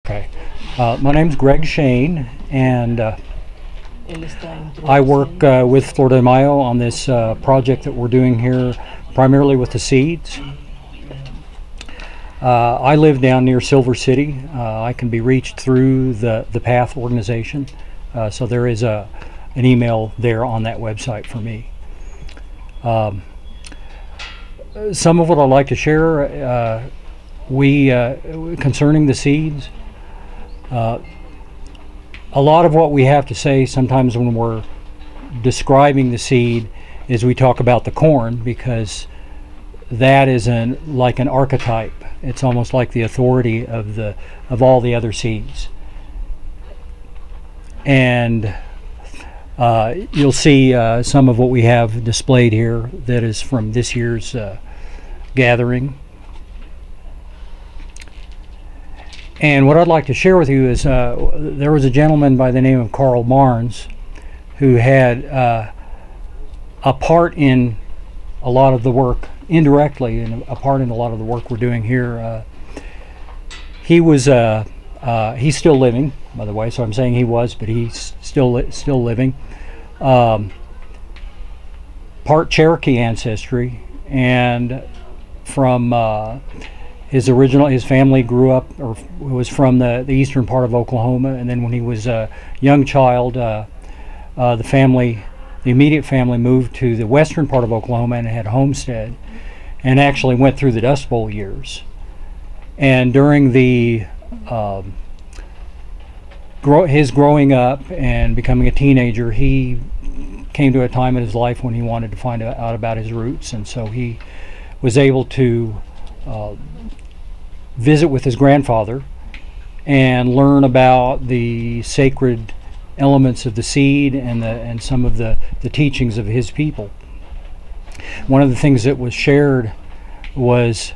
Okay. My name's Greg Schoen, and I work with Florida de Mayo on this project that we're doing here, primarily with the seeds. I live down near Silver City. I can be reached through the PATH organization, so there is an email there on that website for me. Some of what I'd like to share, concerning the seeds. A lot of what we have to say sometimes when we're describing the seed is we talk about the corn, because that is like an archetype. It's almost like the authority of all the other seeds. And you'll see some of what we have displayed here that is from this year's gathering. And what I'd like to share with you is there was a gentleman by the name of Carl Barnes who had a part in a lot of the work, indirectly, and a part in a lot of the work we're doing here. He's still living, by the way, so I'm saying he was, but he's still living. Part Cherokee ancestry, and from his family grew up, or was from the eastern part of Oklahoma, and then when he was a young child, the immediate family moved to the western part of Oklahoma and had a homestead, and actually went through the Dust Bowl years. And during his growing up and becoming a teenager, he came to a time in his life when he wanted to find out about his roots, and so he was able to visit with his grandfather and learn about the sacred elements of the seed and some of the teachings of his people. One of the things that was shared was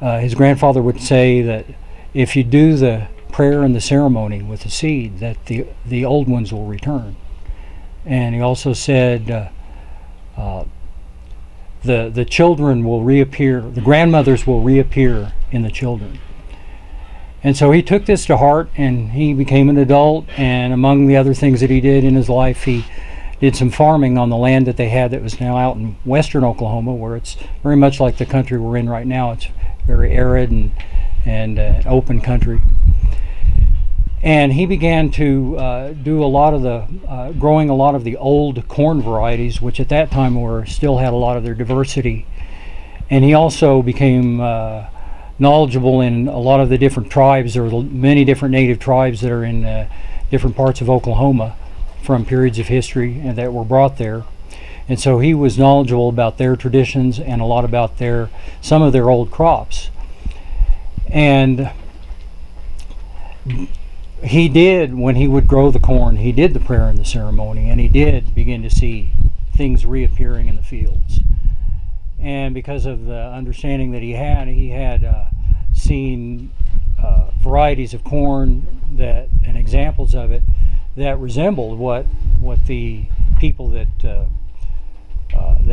his grandfather would say that if you do the prayer and the ceremony with the seed, that the old ones will return. And he also said the children will reappear, the grandmothers will reappear in the children. And so he took this to heart, and he became an adult, and among the other things that he did in his life, he did some farming on the land that they had that was now out in western Oklahoma, where it's very much like the country we're in right now. It's very arid and open country. And he began to do a lot of the growing a lot of the old corn varieties, which at that time still had a lot of their diversity. And he also became knowledgeable in a lot of the different tribes. There were many different native tribes that are in different parts of Oklahoma from periods of history and that were brought there. And so he was knowledgeable about their traditions and a lot about some of their old crops. And he did, when he would grow the corn, he did the prayer and the ceremony, and he did begin to see things reappearing in the fields. And because of the understanding that he had seen varieties of corn and examples of it that resembled what the people that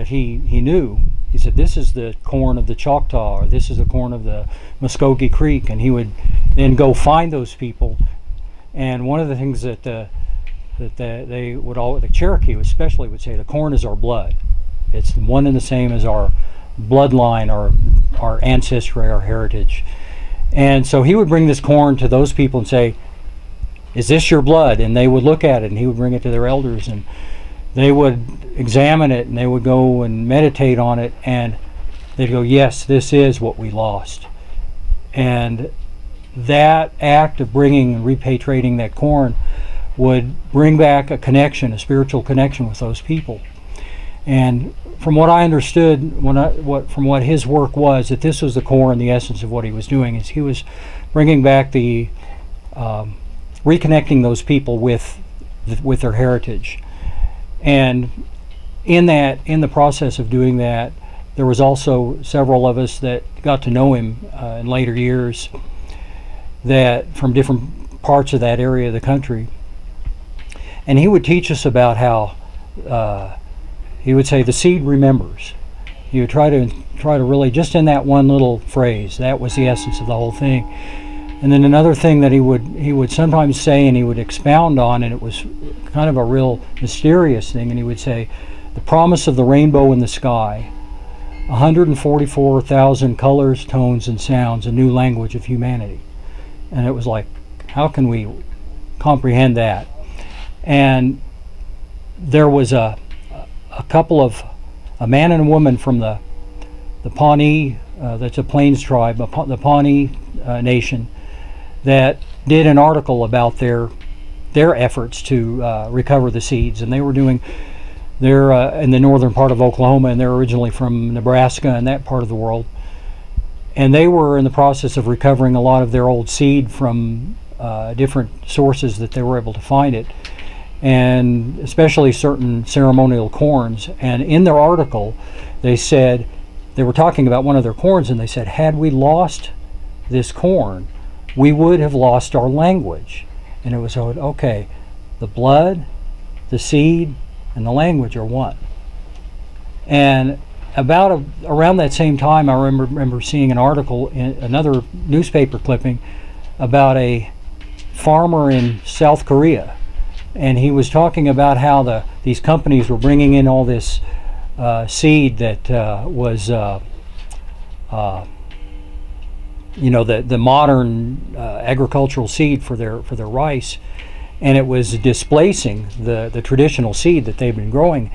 he knew. He said, this is the corn of the Choctaw, or this is the corn of the Muskogee Creek, and he would then go find those people. And one of the things that the Cherokee especially would say, the corn is our blood. It's one and the same as our bloodline, our ancestry, our heritage. And so he would bring this corn to those people and say, is this your blood? And they would look at it, and he would bring it to their elders, and they would examine it, and they would go and meditate on it, and they'd go, yes, this is what we lost. And that act of bringing and repatriating that corn would bring back a connection, a spiritual connection with those people. And from what I understood, from what his work was, that this was the core and the essence of what he was doing, is he was bringing back reconnecting those people with their heritage. And in the process of doing that, there was also several of us that got to know him in later years, that from different parts of that area of the country. And he would teach us about how he would say the seed remembers. He would try to really, just in that one little phrase, that was the essence of the whole thing. And then another thing that he would sometimes say, and he would expound on, and it was kind of a real mysterious thing, and he would say, the promise of the rainbow in the sky, 144,000 colors, tones, and sounds, a new language of humanity. And it was like, how can we comprehend that? And there was a man and a woman from the Pawnee, that's a Plains tribe, the Pawnee Nation, that did an article about their efforts to recover the seeds. And they were doing, they're in the northern part of Oklahoma, and they're originally from Nebraska and that part of the world. And they were in the process of recovering a lot of their old seed from different sources that they were able to find it, and especially certain ceremonial corns. And in their article, they said, they were talking about one of their corns, and they said, had we lost this corn, we would have lost our language. And it was, okay, the blood, the seed, and the language are one. And around that same time, I remember seeing an article in another newspaper clipping about a farmer in South Korea, and he was talking about how these companies were bringing in all this seed that was the modern agricultural seed for their rice, and it was displacing the traditional seed that they've been growing.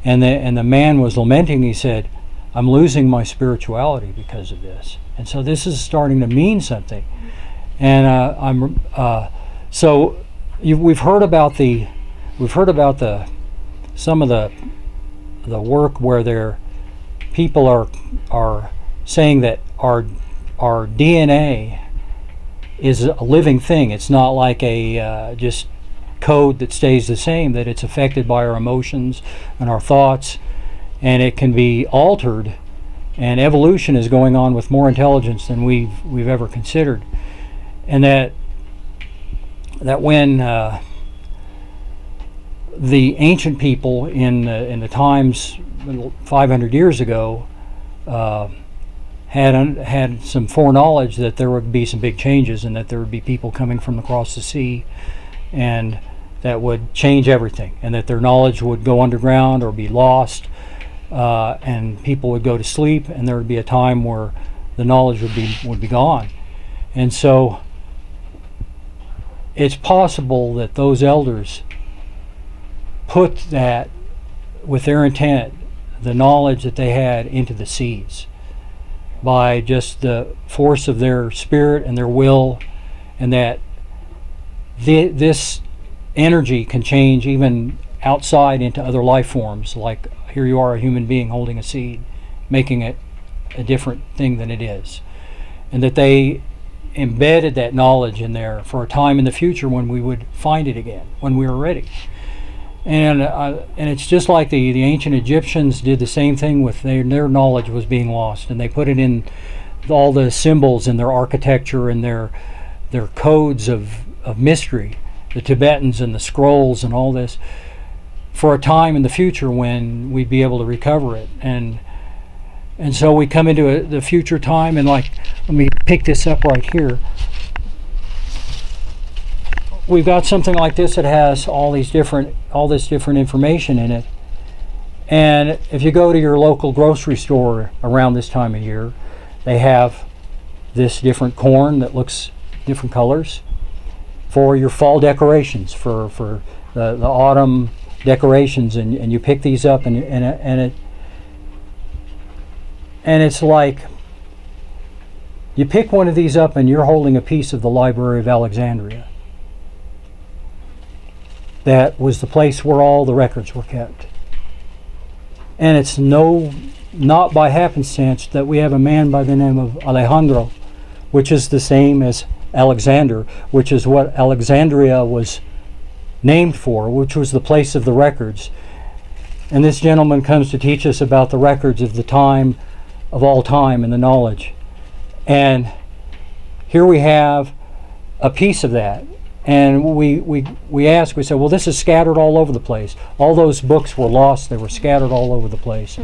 And the man was lamenting. He said, I'm losing my spirituality because of this. And so this is starting to mean something. And we've heard about some of the work where people are saying that our DNA is a living thing. It's not like a just code that stays the same, that it's affected by our emotions and our thoughts, and it can be altered, and evolution is going on with more intelligence than we've ever considered. And that when the ancient people in the times 500 years ago had some foreknowledge that there would be some big changes, and that there would be people coming from across the sea, and that would change everything, and that their knowledge would go underground or be lost, and people would go to sleep, and there would be a time where the knowledge would be gone. And so it's possible that those elders put that, with their intent, the knowledge that they had, into the seeds by just the force of their spirit and their will, and that this energy can change even outside into other life forms. Like here you are, a human being holding a seed, making it a different thing than it is. And that they embedded that knowledge in there for a time in the future when we would find it again, when we were ready. And it's just like the ancient Egyptians did the same thing with their knowledge was being lost, and they put it in all the symbols in their architecture and their codes of mystery, the Tibetans and the scrolls and all this, for a time in the future when we'd be able to recover it. And so we come into the future time, and like, let me pick this up right here. We've got something like this that has all this different information in it. And if you go to your local grocery store around this time of year, they have this different corn that looks different colors for your fall decorations, for the autumn decorations, and you pick these up, and it's like you pick one of these up and you're holding a piece of the Library of Alexandria. That was the place where all the records were kept. And it's not by happenstance that we have a man by the name of Alejandro, which is the same as Alexander, which is what Alexandria was named for, which was the place of the records. And this gentleman comes to teach us about the records of the time, of all time, and the knowledge. And here we have a piece of that. And we ask, we say, well, this is scattered all over the place. All those books were lost. They were scattered all over the place.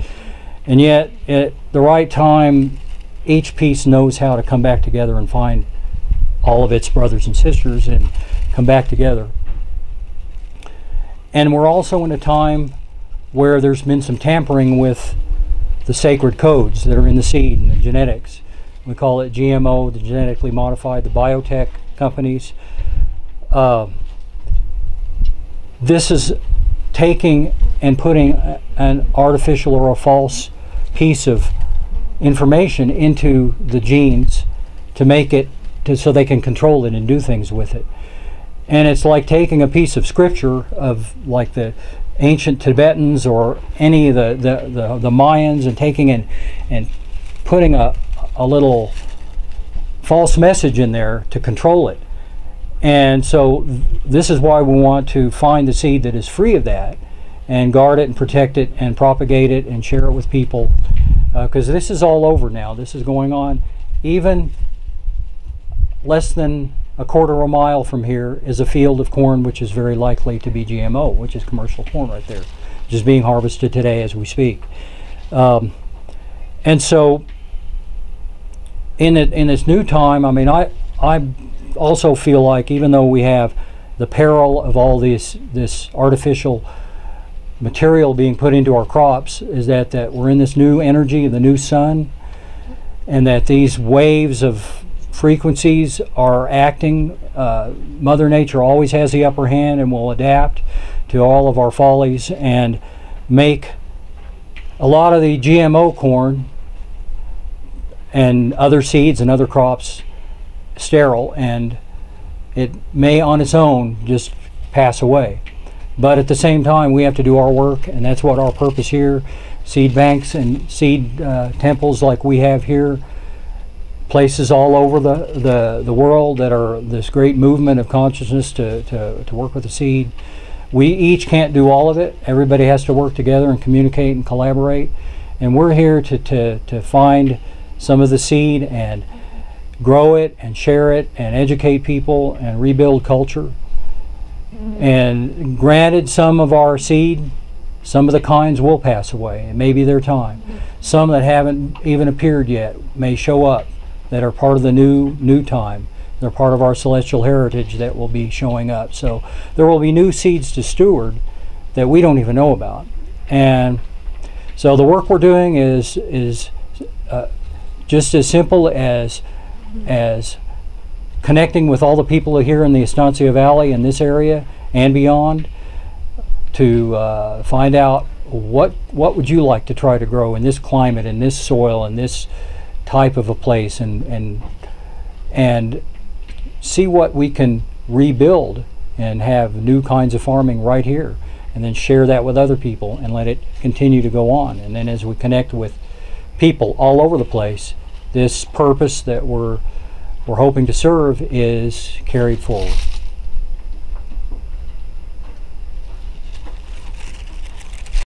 And yet, at the right time, each piece knows how to come back together and find all of its brothers and sisters and come back together. And we're also in a time where there's been some tampering with the sacred codes that are in the seed and the genetics. We call it GMO, the genetically modified, the biotech companies. This is taking and putting an artificial or a false piece of information into the genes to make it so they can control it and do things with it. And it's like taking a piece of scripture of like the ancient Tibetans or any of the Mayans and taking and putting a little false message in there to control it. And so this is why we want to find the seed that is free of that and guard it and protect it and propagate it and share it with people, because this is all over now. This is going on. Even less than a quarter of a mile from here is a field of corn which is very likely to be GMO, which is commercial corn right there, which is being harvested today as we speak. And so in this new time, I mean, I also feel like even though we have the peril of all this artificial material being put into our crops, is that we're in this new energy of the new sun, and that these waves of frequencies are acting. Mother Nature always has the upper hand and will adapt to all of our follies and make a lot of the GMO corn and other seeds and other crops sterile, and it may on its own just pass away. But at the same time, we have to do our work, and that's what our purpose here. Seed banks and seed temples like we have here, places all over the world that are this great movement of consciousness to work with the seed. We each can't do all of it. Everybody has to work together and communicate and collaborate, and we're here to find some of the seed and grow it and share it and educate people and rebuild culture. And granted, some of our seed, some of the kinds will pass away. It may be their time. Some that haven't even appeared yet may show up, that are part of the new time. They're part of our celestial heritage that will be showing up. So there will be new seeds to steward that we don't even know about. And so the work we're doing is just as simple as connecting with all the people here in the Estancia Valley in this area and beyond to find out what would you like to try to grow in this climate, in this soil, in this type of a place, and see what we can rebuild and have new kinds of farming right here, and then share that with other people and let it continue to go on. And then as we connect with people all over the place, this purpose that we're hoping to serve is carried forward.